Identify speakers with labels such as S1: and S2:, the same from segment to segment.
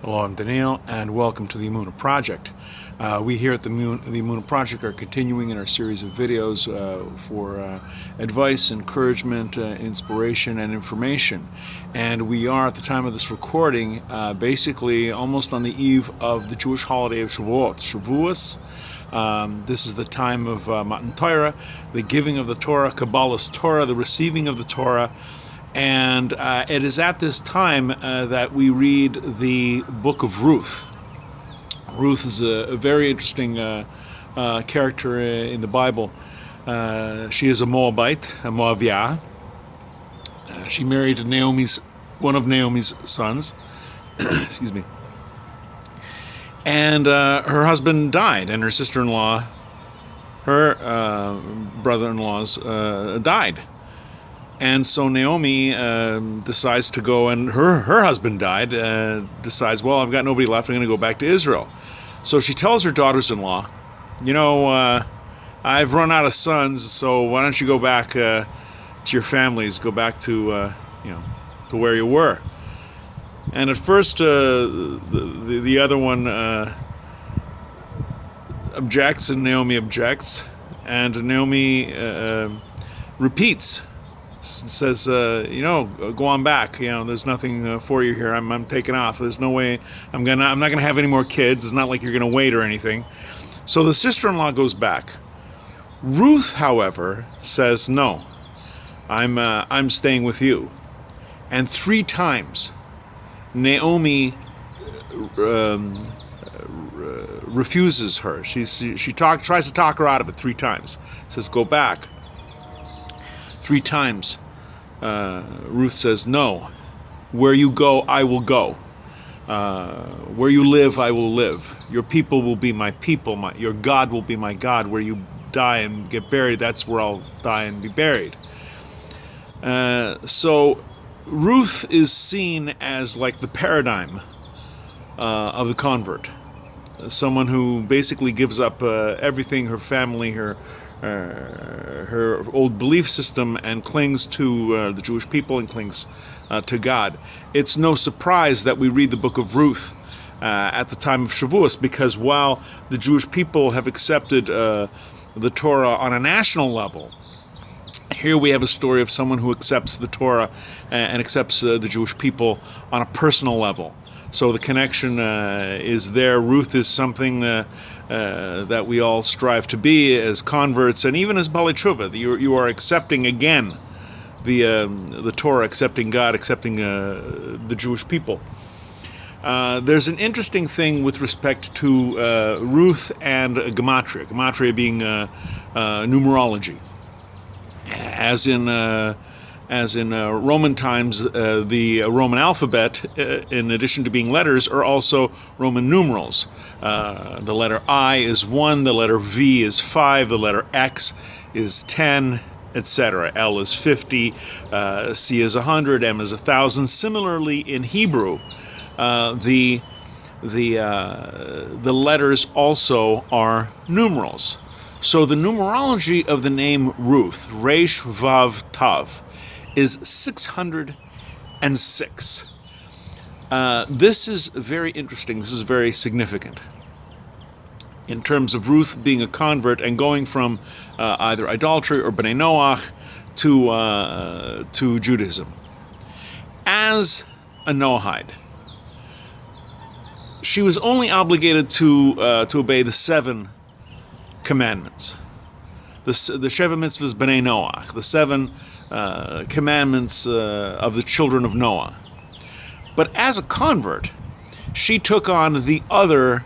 S1: Hello, I'm Daniel, and welcome to the Emunah Project. We here at the Emunah Project are continuing in our series of videos for advice, encouragement, inspiration, and information. And we are, at the time of this recording, basically almost on the eve of the Jewish holiday of Shavuot. Shavuos. This is the time of Matan Torah, the giving of the Torah, Kabbalah's Torah, the receiving of the Torah. And it is at this time that we read the book of Ruth. Ruth is a very interesting character in the Bible. She is a Moabite, a Moaviah. She married one of Naomi's sons. Excuse me. And her husband died, and her sister-in-law, her brother-in-laws, died. And so Naomi decides to go, and her husband died, decides, well, I've got nobody left, I'm going to go back to Israel. So she tells her daughters-in-law, I've run out of sons, so why don't you go back to your families, go back to to where you were. And at first the other one objects, and Naomi objects, and Naomi repeats, says, go on back. There's nothing for you here. I'm taking off. There's no way. I'm not gonna have any more kids. It's not like you're gonna wait or anything. So the sister-in-law goes back. Ruth, however, says, no, I'm staying with you. And 3 times, Naomi refuses her. She tries to talk her out of it 3 times. Says, go back. 3 times, Ruth says, no. Where you go, I will go. Where you live, I will live. Your people will be my people. Your God will be my God. Where you die and get buried, that's where I'll die and be buried. So Ruth is seen as like the paradigm of the convert. Someone who basically gives up everything, her family, her old belief system, and clings to the Jewish people and clings to God. It's no surprise that we read the book of Ruth at the time of Shavuos, because while the Jewish people have accepted the Torah on a national level, here we have a story of someone who accepts the Torah and accepts the Jewish people on a personal level. So the connection is there. Ruth is something that we all strive to be as converts, and even as Baalei Tshuva. You are accepting again the Torah, accepting God, accepting the Jewish people. There's an interesting thing with respect to Ruth and Gematria. Gematria being numerology, as in Roman times, the Roman alphabet, in addition to being letters, are also Roman numerals. The letter I is 1, the letter V is 5, the letter X is 10, etc. L is 50, C is 100, M is 1,000. Similarly, in Hebrew, the letters also are numerals. So the numerology of the name Ruth, Resh Vav Tav, is 606. This is very interesting. This is very significant in terms of Ruth being a convert and going from either idolatry or Bnei Noach to Judaism. As a Noahide, she was only obligated to obey the 7 commandments, the Sheva Mitzvahs Bnei Noach, the 7 commandments of the children of Noah. But as a convert, she took on the other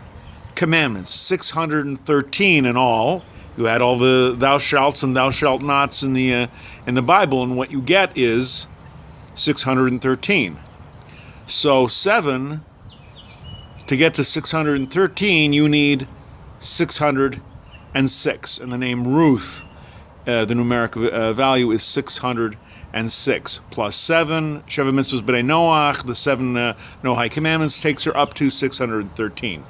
S1: commandments, 613 in all. You add all the thou shalts and thou shalt nots in the Bible, and what you get is 613. So 7, to get to 613, you need 606, and the name Ruth, the numeric value is 606, plus 7, Sheva Mitzvahs Bnei Noach, the 7 Noahide commandments, takes her up to 613.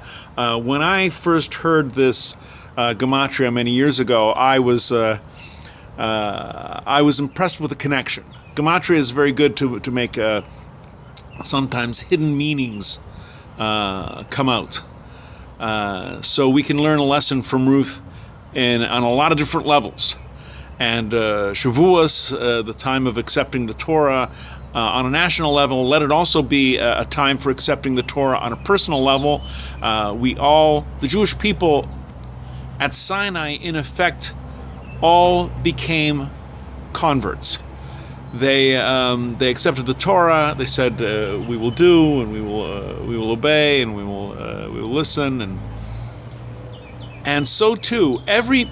S1: When I first heard this Gematria many years ago, I was impressed with the connection. Gematria is very good to make sometimes hidden meanings come out. So we can learn a lesson from Ruth on a lot of different levels. And Shavuos, the time of accepting the Torah on a national level, let it also be a time for accepting the Torah on a personal level. The Jewish people at Sinai, in effect, all became converts. They accepted the Torah. They said, "We will do, and we will obey, and we will listen." And so too,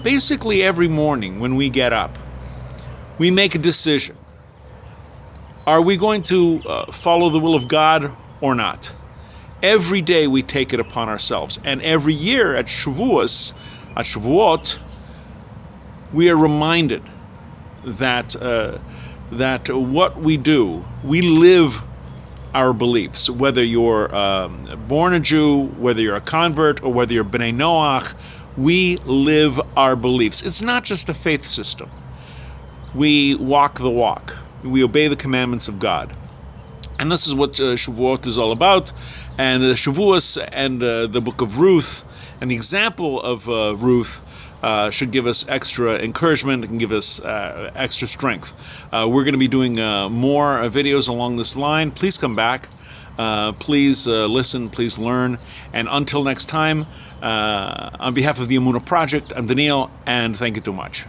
S1: basically every morning when we get up, we make a decision. Are we going to follow the will of God or not? Every day we take it upon ourselves, and every year at Shavuos, at Shavuot, we are reminded that what we do, we live our beliefs. Whether you're born a Jew, whether you're a convert, or whether you're Bnei Noach, we live our beliefs. It's not just a faith system. We walk the walk. We obey the commandments of God. And this is what Shavuot is all about. And the Shavuos and the book of Ruth and the example of Ruth should give us extra encouragement and give us extra strength. We're going to be doing more videos along this line. Please come back. Please listen. Please learn. And until next time, on behalf of the Emunah Project, I'm Daniel, and thank you too much.